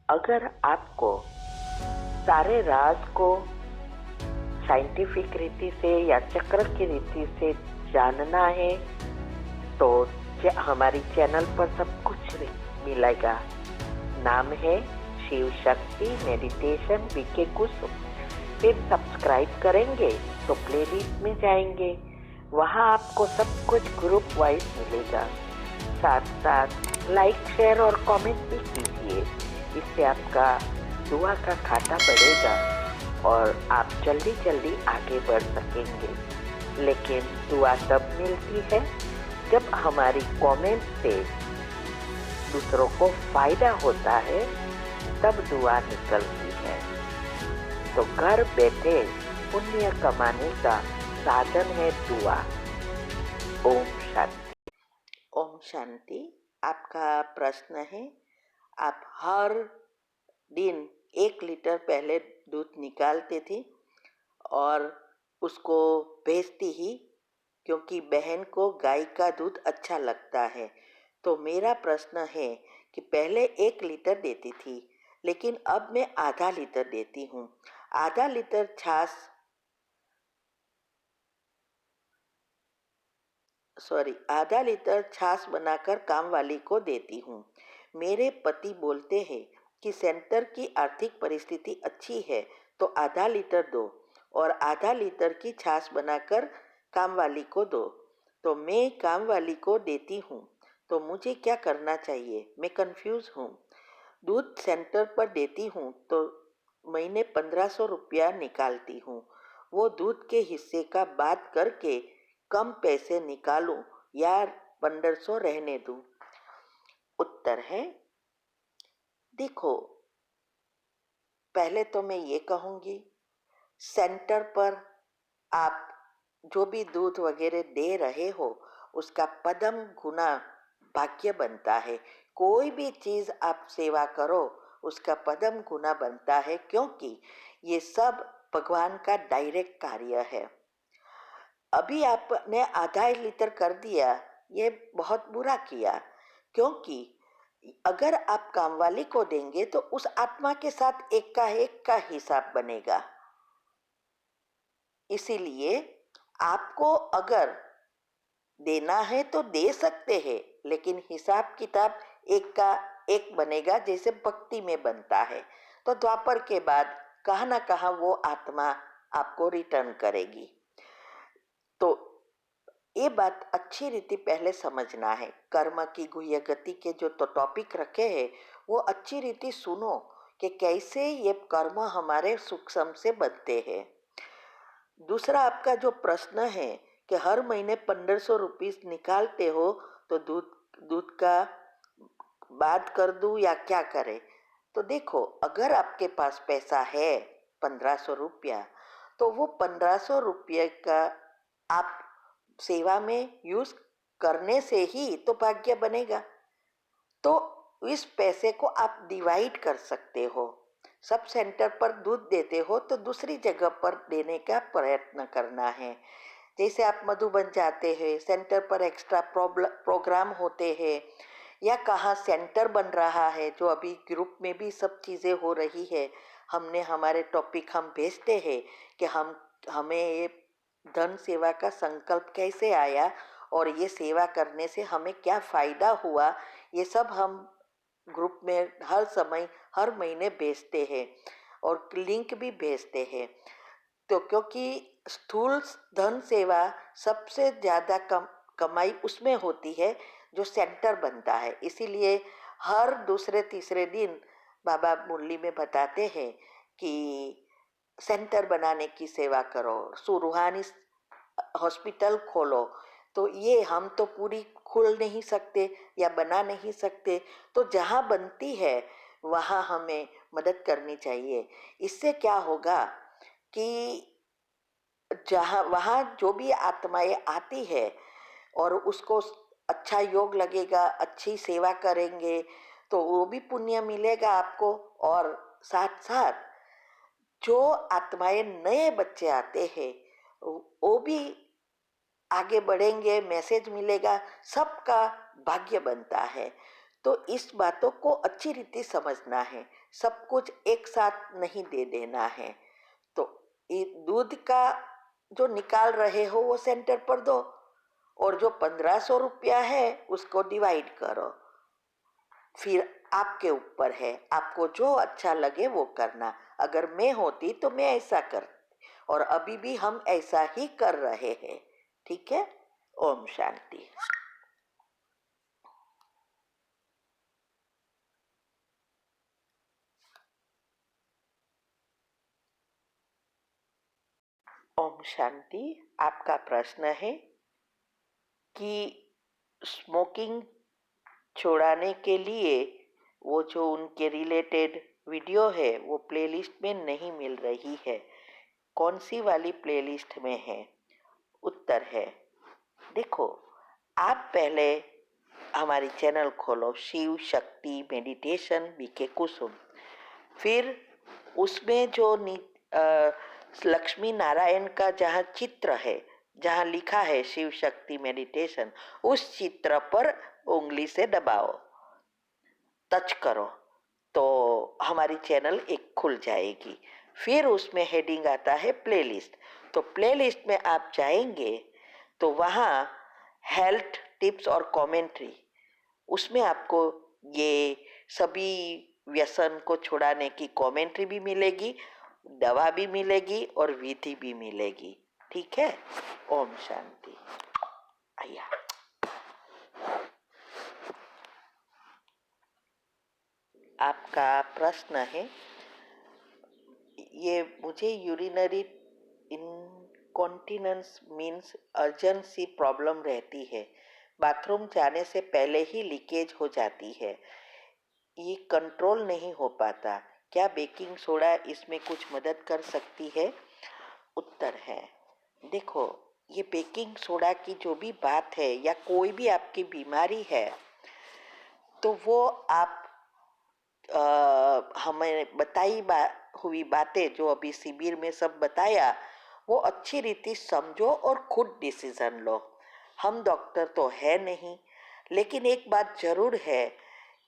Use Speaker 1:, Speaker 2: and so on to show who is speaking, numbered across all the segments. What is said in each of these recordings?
Speaker 1: अगर आपको सारे राज को साइंटिफिक रीति से या चक्र की रीति से जानना है तो हमारी चैनल पर सब कुछ मिलेगा। नाम है शिव शक्ति मेडिटेशन बीके कुसुम। फिर सब्सक्राइब करेंगे तो प्लेलिस्ट में जाएंगे, वहाँ आपको सब कुछ ग्रुप वाइज मिलेगा। साथ साथ लाइक शेयर और कमेंट भी कीजिए, इससे आपका दुआ का खाता बढ़ेगा और आप जल्दी जल्दी आगे बढ़ सकेंगे। लेकिन दुआ तब मिलती है जब हमारी कमेंट से दूसरों को फायदा होता है, तब दुआ निकलती है। तो घर बैठे पुण्य कमाने का साधन है दुआ। ओम शांति। ओम शांति। आपका प्रश्न है, आप हर दिन 1 लीटर पहले दूध निकालते थे और उसको बेचती ही, क्योंकि बहन को गाय का दूध अच्छा लगता है। तो मेरा प्रश्न है कि पहले 1 लीटर देती थी, लेकिन अब मैं आधा लीटर देती हूँ। आधा लीटर छाछ बनाकर काम वाली को देती हूँ। मेरे पति बोलते हैं कि सेंटर की आर्थिक परिस्थिति अच्छी है तो आधा लीटर दो और आधा लीटर की छाछ बनाकर काम वाली को दो। तो मैं काम वाली को देती हूँ, तो मुझे क्या करना चाहिए? मैं कंफ्यूज हूँ। दूध सेंटर पर देती हूँ तो महीने 1500 रुपया निकालती हूँ। वो दूध के हिस्से का बात करके कम पैसे निकालूं या 1500 रहने दूं? उत्तर है, देखो, पहले तो मैं ये कहूँगी, सेंटर पर आप जो भी दूध वगैरह दे रहे हो उसका पदम गुना भाग्य बनता है। कोई भी चीज़ आप सेवा करो उसका पदम गुना बनता है, क्योंकि ये सब भगवान का डायरेक्ट कार्य है। अभी आपने आधा लीटर कर दिया, ये बहुत बुरा किया, क्योंकि अगर आप कामवाली को देंगे तो उस आत्मा के साथ एक का हिसाब बनेगा। इसीलिए आपको अगर देना है तो दे सकते हैं, लेकिन हिसाब किताब एक का एक बनेगा, जैसे भक्ति में बनता है। तो द्वापर के बाद कहाँ ना कहाँ वो आत्मा आपको रिटर्न करेगी। तो ये बात अच्छी रीति पहले समझना है। कर्म की गुह्य गति के जो तो टॉपिक रखे हैं वो अच्छी रीति सुनो कि कैसे ये कर्म हमारे सूक्ष्म से बनते हैं। दूसरा आपका जो प्रश्न है कि हर महीने 1500 रुपीस निकालते हो तो दूध दूध का बात कर दूं या क्या करें? तो देखो, अगर आपके पास पैसा है 1500 रुपया, तो वो 1500 रुपये का आप सेवा में यूज करने से ही तो भाग्य बनेगा। तो इस पैसे को आप डिवाइड कर सकते हो। सब सेंटर पर दूध देते हो तो दूसरी जगह पर देने का प्रयत्न करना है। जैसे आप मधुबन जाते हैं, सेंटर पर एक्स्ट्रा प्रोग्राम होते हैं, या कहाँ सेंटर बन रहा है, जो अभी ग्रुप में भी सब चीज़ें हो रही है। हमने हमारे टॉपिक हम भेजते हैं कि हमें ये धन सेवा का संकल्प कैसे आया और ये सेवा करने से हमें क्या फ़ायदा हुआ, ये सब हम ग्रुप में हर समय हर महीने भेजते हैं और लिंक भी भेजते हैं। तो क्योंकि स्थूल धन सेवा सबसे ज़्यादा कमाई उसमें होती है जो सेंटर बनता है। इसीलिए हर दूसरे तीसरे दिन बाबा मुरली में बताते हैं कि सेंटर बनाने की सेवा करो, रूहानी हॉस्पिटल खोलो। तो ये हम तो पूरी खोल नहीं सकते या बना नहीं सकते, तो जहाँ बनती है वहाँ हमें मदद करनी चाहिए। इससे क्या होगा कि जहाँ वहाँ जो भी आत्माएं आती है और उसको अच्छा योग लगेगा, अच्छी सेवा करेंगे तो वो भी पुण्य मिलेगा आपको। और साथ साथ जो आत्माएं नए बच्चे आते हैं वो भी आगे बढ़ेंगे, मैसेज मिलेगा, सबका भाग्य बनता है। तो इस बातों को अच्छी रीति समझना है, सब कुछ एक साथ नहीं दे देना है। तो ये दूध का जो निकाल रहे हो वो सेंटर पर दो, और जो 1500 रुपया है उसको डिवाइड करो। फिर आपके ऊपर है, आपको जो अच्छा लगे वो करना। अगर मैं होती तो मैं ऐसा करती, और अभी भी हम ऐसा ही कर रहे हैं। ठीक है। ओम शांति। ओम शांति। आपका प्रश्न है कि स्मोकिंग छुड़ाने के लिए वो जो उनके रिलेटेड वीडियो है वो प्लेलिस्ट में नहीं मिल रही है, कौन सी वाली प्लेलिस्ट में है? उत्तर है, देखो, आप पहले हमारी चैनल खोलो, शिव शक्ति मेडिटेशन बीके कुसुम। फिर उसमें जो लक्ष्मी नारायण का जहाँ चित्र है, जहाँ लिखा है शिव शक्ति मेडिटेशन, उस चित्र पर उंगली से दबाओ, टच करो, तो हमारी चैनल एक खुल जाएगी। फिर उसमें हेडिंग आता है प्लेलिस्ट। तो प्लेलिस्ट में आप जाएंगे तो वहाँ हेल्थ टिप्स और कमेंट्री, उसमें आपको ये सभी व्यसन को छुड़ाने की कमेंट्री भी मिलेगी, दवा भी मिलेगी और विधि भी मिलेगी। ठीक है। ओम शांति। आया। आपका प्रश्न है, ये मुझे urinary incontinence means urgency problem रहती है, बाथरूम जाने से पहले ही लीकेज हो जाती है, ये कंट्रोल नहीं हो पाता, क्या बेकिंग सोडा इसमें कुछ मदद कर सकती है? उत्तर है, देखो, ये बेकिंग सोडा की जो भी बात है या कोई भी आपकी बीमारी है, तो वो आप हमें बताई हुई बातें जो अभी शिविर में सब बताया, वो अच्छी रीति समझो और खुद डिसीजन लो। हम डॉक्टर तो है नहीं, लेकिन एक बात जरूर है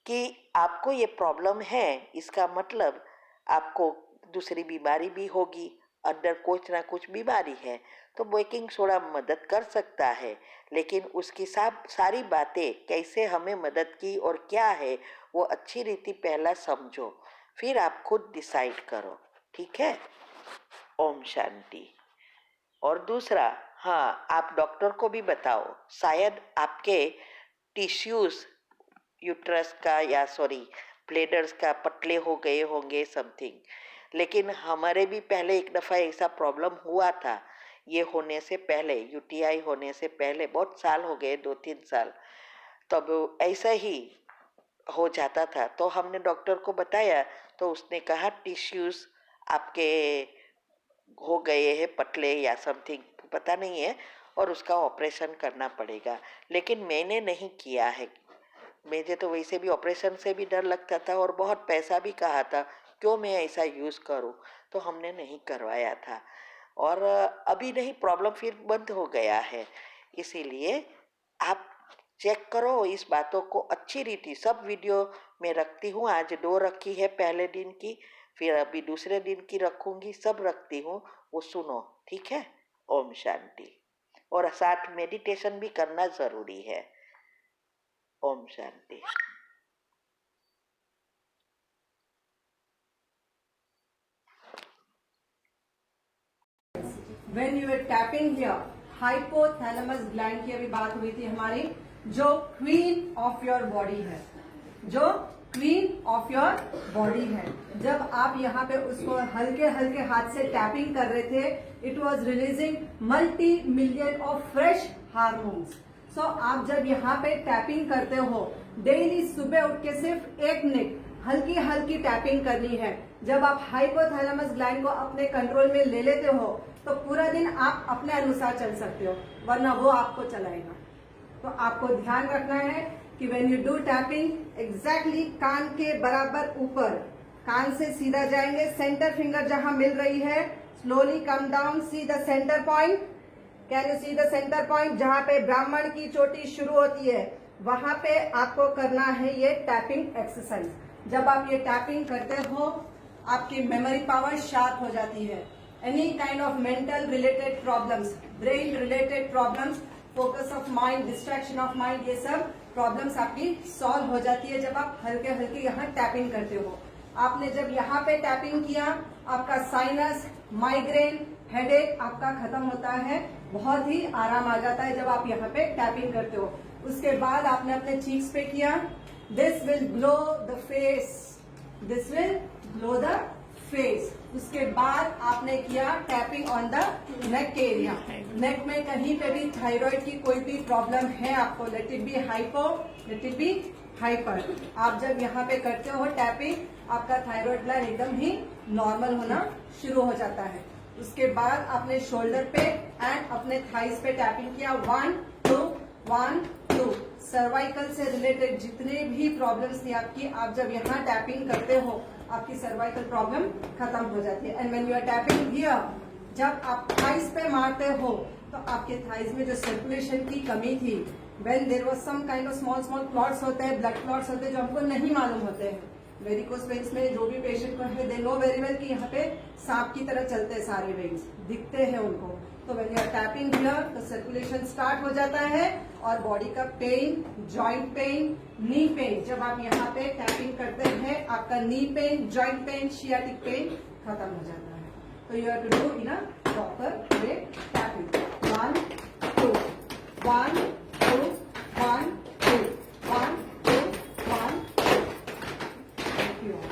Speaker 1: कि आपको ये प्रॉब्लम है, इसका मतलब आपको दूसरी बीमारी भी होगी, अंदर कुछ ना कुछ बीमारी है, तो बेकिंग सोडा मदद कर सकता है। लेकिन उसकी सारी बातें कैसे हमें मदद की और क्या है वो अच्छी रीति पहला समझो, फिर आप खुद डिसाइड करो। ठीक है। ओम शांति। और दूसरा, हाँ, आप डॉक्टर को भी बताओ, शायद आपके टिश्यूज यूट्रस का या ब्लेडर्स का पतले हो गए होंगे समथिंग, लेकिन हमारे भी पहले एक दफ़ा ऐसा प्रॉब्लम हुआ था, ये होने से पहले, यूटीआई होने से पहले, बहुत साल हो गए, 2-3 साल, तब ऐसा ही हो जाता था। तो हमने डॉक्टर को बताया, तो उसने कहा टिश्यूज आपके हो गए हैं पतले या समथिंग, पता नहीं है, और उसका ऑपरेशन करना पड़ेगा। लेकिन मैंने नहीं किया है, मुझे तो वैसे भी ऑपरेशन से भी डर लगता था और बहुत पैसा भी कहा था, क्यों मैं ऐसा यूज़ करूं, तो हमने नहीं करवाया था। और अभी नहीं, प्रॉब्लम फिर बंद हो गया है। इसीलिए आप चेक करो इस बातों को अच्छी रीति, सब वीडियो में रखती हूँ, आज 2 रखी है पहले दिन की, फिर अभी दूसरे दिन की रखूँगी, सब रखती हूँ, वो सुनो। ठीक है। ओम शांति। और साथ मेडिटेशन भी करना ज़रूरी है। Om Shanti.
Speaker 2: When you are tapping here, hypothalamus gland की अभी बात हुई थी हमारी, जो क्वीन ऑफ योर बॉडी है, जो क्वीन ऑफ योर बॉडी है, जब आप यहाँ पे उसको हल्के हल्के हाथ से टैपिंग कर रहे थे, it was releasing multi million of fresh hormones. So आप जब यहाँ पे टैपिंग करते हो, डेली सुबह उठ के सिर्फ 1 मिनट हल्की हल्की टैपिंग करनी है। जब आप हाइपोथैलेमस ग्लैंड को अपने कंट्रोल में ले लेते हो, तो पूरा दिन आप अपने अनुसार चल सकते हो, वरना वो आपको चलाएगा। तो आपको ध्यान रखना है कि when you do tapping, exactly कान के बराबर ऊपर, कान से सीधा जाएंगे, सेंटर फिंगर जहां मिल रही है, slowly come down, see the centre point. Can you see the centre point, जहां पे ब्राह्मण की चोटी शुरू होती है, वहां पे आपको करना है ये टैपिंग एक्सरसाइज। जब आप ये टैपिंग करते हो आपकी मेमोरी पावर शार्प हो जाती है। Any kind of mental related problems, brain related problems, focus of mind, distraction of mind, ये सब प्रॉब्लम्स आपकी सॉल्व हो जाती है जब आप हल्के हल्के यहाँ टैपिंग करते हो। आपने जब यहाँ पे टैपिंग किया आपका साइनस, माइग्रेन, हेडेक आपका खत्म होता है, बहुत ही आराम आ जाता है जब आप यहाँ पे टैपिंग करते हो। उसके बाद आपने अपने चीक्स पे किया, this will glow the face, this will glow the face. उसके बाद आपने किया tapping on the neck area. Neck में कहीं पे भी थायराइड की कोई भी प्रॉब्लम है आपको, let it be hypo, let it be hyper, आप जब यहाँ पे करते हो टैपिंग आपका थायराइड ग्लैंड एकदम ही नॉर्मल होना शुरू हो जाता है। उसके बाद आपने शोल्डर पे एंड अपने थाइस पे टैपिंग किया, 1 2 1 2। सर्वाइकल से रिलेटेड जितने भी प्रॉब्लम्स थी आपकी, आप जब यहाँ टैपिंग करते हो आपकी सर्वाइकल प्रॉब्लम खत्म हो जाती है। And when you are tapping here, जब आप थाइस पे मारते हो तो आपके थाइस में जो सर्कुलेशन की कमी थी, when there was some kind of small small clots होते हैं, ब्लड क्लॉट्स होते हैं जो हमको नहीं मालूम होते हैं। वेरिकोस वेन्स में जो भी पेशेंट को है दे नो वेरी वेल कि यहाँ पे सांप की तरह चलते हैं सारे वेन्स, दिखते हैं उनको। तो when you are tapping here तो सर्कुलेशन स्टार्ट हो जाता है और बॉडी का pain, joint pain, knee pain, जब आप यहाँ पे टैपिंग करते हैं आपका knee pain, joint pain, sciatic pain खत्म हो जाता है। तो you have to do in a proper way tapping, 1 2 1